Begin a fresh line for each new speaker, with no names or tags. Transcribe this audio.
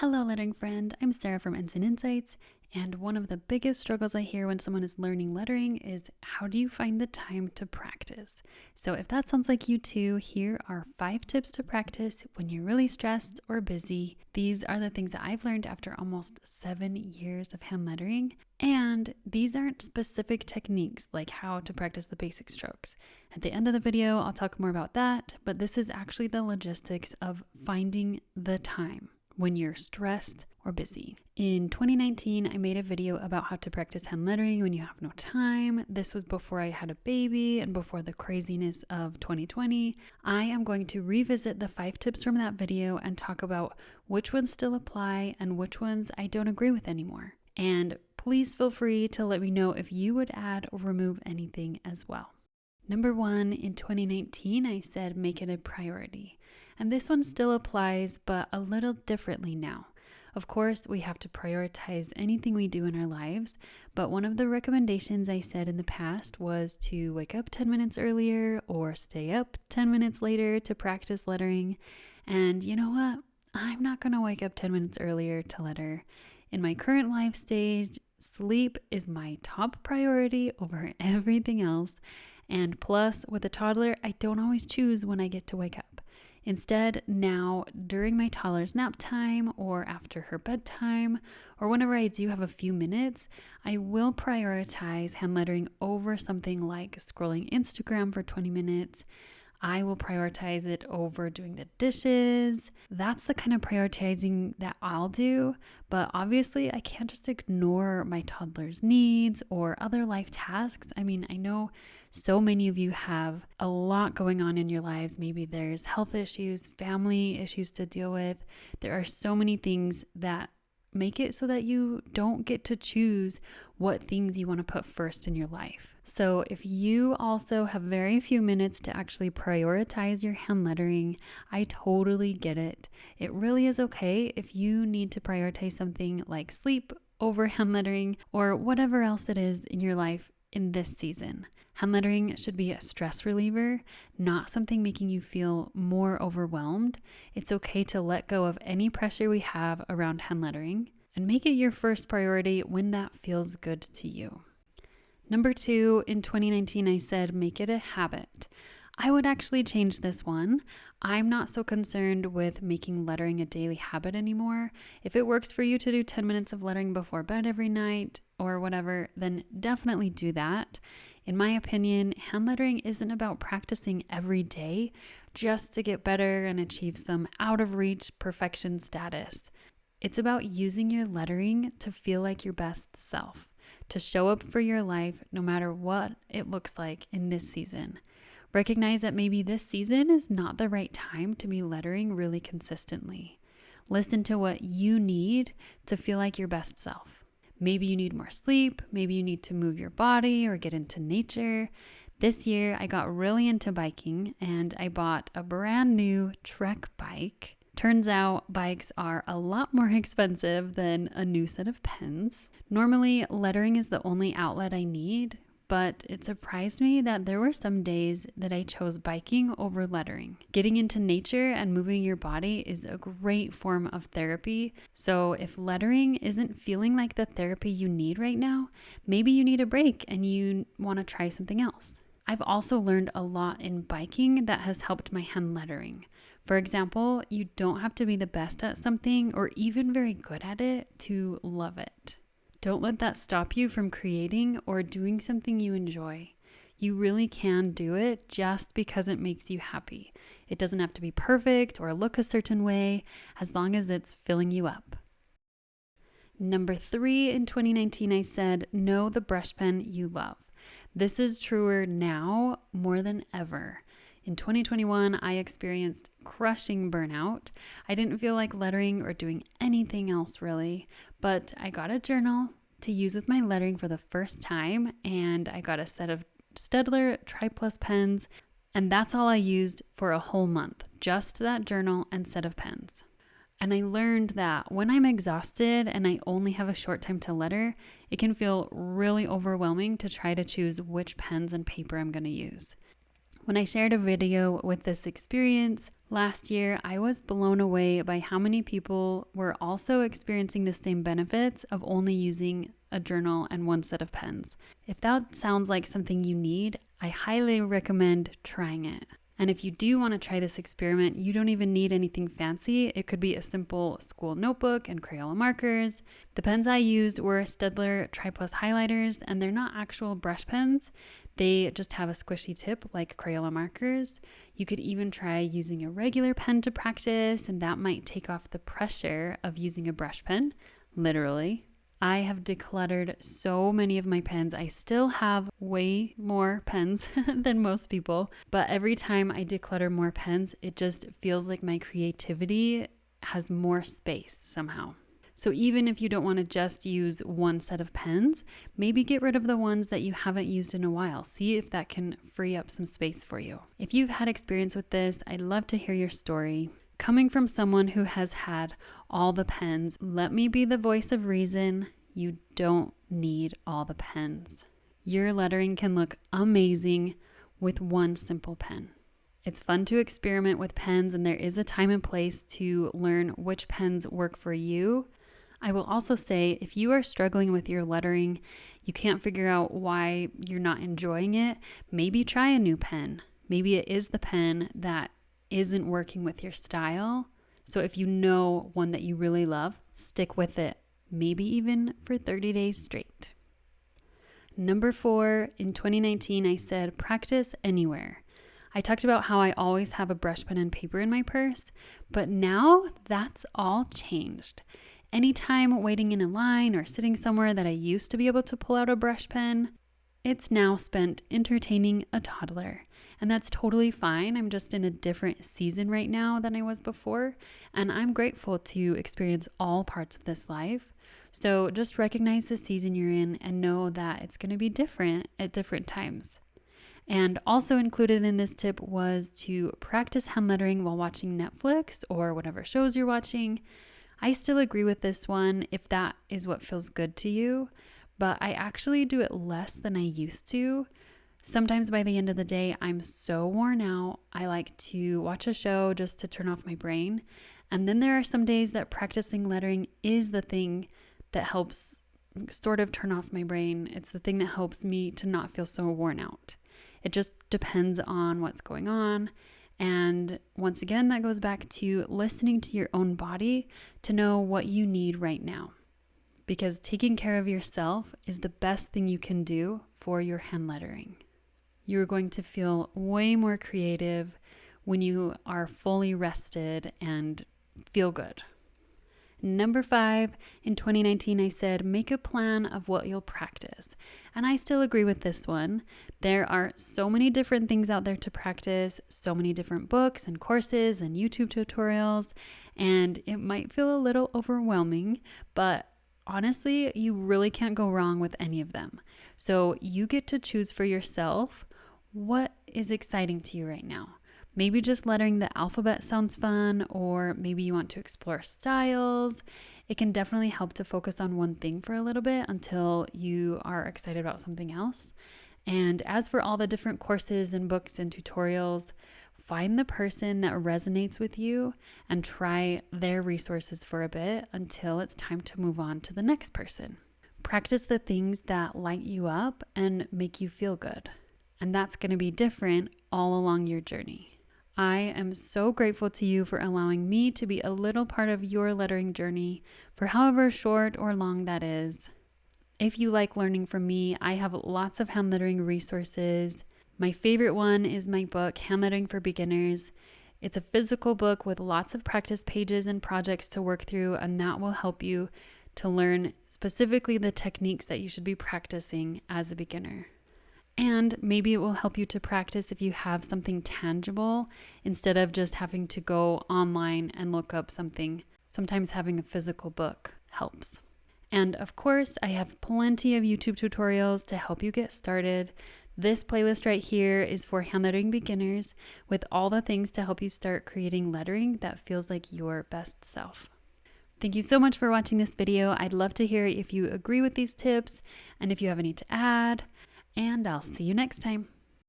Hello, lettering friend. I'm Sarah from Ensign Insights, and one of the biggest struggles I hear when someone is learning lettering is how do you find the time to practice? So if that sounds like you too, here are 5 tips to practice when you're really stressed or busy. These are the things that I've learned after almost 7 years of hand lettering, and these aren't specific techniques like how to practice the basic strokes. At the end of the video, I'll talk more about that, but this is actually the logistics of finding the time when you're stressed or busy. In 2019, I made a video about how to practice hand lettering when you have no time. This was before I had a baby and before the craziness of 2020. I am going to revisit the 5 tips from that video and talk about which ones still apply and which ones I don't agree with anymore. And please feel free to let me know if you would add or remove anything as well. Number 1, in 2019, I said make it a priority. And this one still applies, but a little differently now. Of course, we have to prioritize anything we do in our lives, but one of the recommendations I said in the past was to wake up 10 minutes earlier or stay up 10 minutes later to practice lettering. And you know what? I'm not going to wake up 10 minutes earlier to letter. In my current life stage, sleep is my top priority over everything else. And plus, with a toddler, I don't always choose when I get to wake up. Instead, now, during my toddler's nap time or after her bedtime, or whenever I do have a few minutes, I will prioritize hand lettering over something like scrolling Instagram for 20 minutes. I will prioritize it over doing the dishes. That's the kind of prioritizing that I'll do. But obviously, I can't just ignore my toddler's needs or other life tasks. I mean, I know so many of you have a lot going on in your lives. Maybe there's health issues, family issues to deal with. There are so many things that make it so that you don't get to choose what things you want to put first in your life. So if you also have very few minutes to actually prioritize your hand lettering, I totally get it. It really is okay if you need to prioritize something like sleep over hand lettering or whatever else it is in your life in this season. Hand lettering should be a stress reliever, not something making you feel more overwhelmed. It's okay to let go of any pressure we have around hand lettering and make it your first priority when that feels good to you. Number 2, in 2019, I said make it a habit. I would actually change this one. I'm not so concerned with making lettering a daily habit anymore. If it works for you to do 10 minutes of lettering before bed every night or whatever, then definitely do that. In my opinion, hand lettering isn't about practicing every day just to get better and achieve some out of reach perfection status. It's about using your lettering to feel like your best self, to show up for your life no matter what it looks like in this season. Recognize that maybe this season is not the right time to be lettering really consistently. Listen to what you need to feel like your best self. Maybe you need more sleep, maybe you need to move your body or get into nature. This year, I got really into biking and I bought a brand new Trek bike. Turns out bikes are a lot more expensive than a new set of pens. Normally, lettering is the only outlet I need, but it surprised me that there were some days that I chose biking over lettering. Getting into nature and moving your body is a great form of therapy. So if lettering isn't feeling like the therapy you need right now, maybe you need a break and you want to try something else. I've also learned a lot in biking that has helped my hand lettering. For example, you don't have to be the best at something or even very good at it to love it. Don't let that stop you from creating or doing something you enjoy. You really can do it just because it makes you happy. It doesn't have to be perfect or look a certain way as long as it's filling you up. Number 3, in 2019, I said, know the brush pen you love. This is truer now more than ever. In 2021, I experienced crushing burnout. I didn't feel like lettering or doing anything else really, but I got a journal to use with my lettering for the first time, and I got a set of Staedtler Tri-Plus pens, and that's all I used for a whole month, just that journal and set of pens. And I learned that when I'm exhausted and I only have a short time to letter, it can feel really overwhelming to try to choose which pens and paper I'm going to use. When I shared a video with this experience, Last year, I was blown away by how many people were also experiencing the same benefits of only using a journal and one set of pens. If that sounds like something you need, I highly recommend trying it. And if you do want to try this experiment, you don't even need anything fancy. It could be a simple school notebook and Crayola markers. The pens I used were Staedtler Tri Plus highlighters, and they're not actual brush pens. They just have a squishy tip like Crayola markers. You could even try using a regular pen to practice, and that might take off the pressure of using a brush pen, literally. I have decluttered so many of my pens. I still have way more pens than most people, but every time I declutter more pens, it just feels like my creativity has more space somehow. So even if you don't want to just use one set of pens, maybe get rid of the ones that you haven't used in a while. See if that can free up some space for you. If you've had experience with this, I'd love to hear your story. Coming from someone who has had all the pens, let me be the voice of reason. You don't need all the pens. Your lettering can look amazing with one simple pen. It's fun to experiment with pens, and there is a time and place to learn which pens work for you. I will also say, if you are struggling with your lettering, you can't figure out why you're not enjoying it, maybe try a new pen. Maybe it is the pen that isn't working with your style. So if you know one that you really love, stick with it, maybe even for 30 days straight. Number 4, in 2019, I said practice anywhere. I talked about how I always have a brush pen and paper in my purse, but now that's all changed. Anytime waiting in a line or sitting somewhere that I used to be able to pull out a brush pen, it's now spent entertaining a toddler. And that's totally fine. I'm just in a different season right now than I was before, and I'm grateful to experience all parts of this life. So just recognize the season you're in and know that it's going to be different at different times. And also included in this tip was to practice hand lettering while watching Netflix or whatever shows you're watching. I still agree with this one if that is what feels good to you, but I actually do it less than I used to. Sometimes by the end of the day, I'm so worn out. I like to watch a show just to turn off my brain. And then there are some days that practicing lettering is the thing that helps sort of turn off my brain. It's the thing that helps me to not feel so worn out. It just depends on what's going on. And once again, that goes back to listening to your own body to know what you need right now. Because taking care of yourself is the best thing you can do for your hand lettering. You're going to feel way more creative when you are fully rested and feel good. Number 5, in 2019, I said, make a plan of what you'll practice. And I still agree with this one. There are so many different things out there to practice, so many different books and courses and YouTube tutorials, and it might feel a little overwhelming, but honestly, you really can't go wrong with any of them. So you get to choose for yourself what is exciting to you right now. Maybe just lettering the alphabet sounds fun, or maybe you want to explore styles. It can definitely help to focus on one thing for a little bit until you are excited about something else. And as for all the different courses and books and tutorials, find the person that resonates with you and try their resources for a bit until it's time to move on to the next person. Practice the things that light you up and make you feel good. And that's going to be different all along your journey. I am so grateful to you for allowing me to be a little part of your lettering journey for however short or long that is. If you like learning from me, I have lots of hand lettering resources. My favorite one is my book, Hand Lettering for Beginners. It's a physical book with lots of practice pages and projects to work through, and that will help you to learn specifically the techniques that you should be practicing as a beginner. And maybe it will help you to practice if you have something tangible instead of just having to go online and look up something. Sometimes having a physical book helps. And of course, I have plenty of YouTube tutorials to help you get started. This playlist right here is for hand lettering beginners with all the things to help you start creating lettering that feels like your best self. Thank you so much for watching this video. I'd love to hear if you agree with these tips and if you have any to add. And I'll see you next time.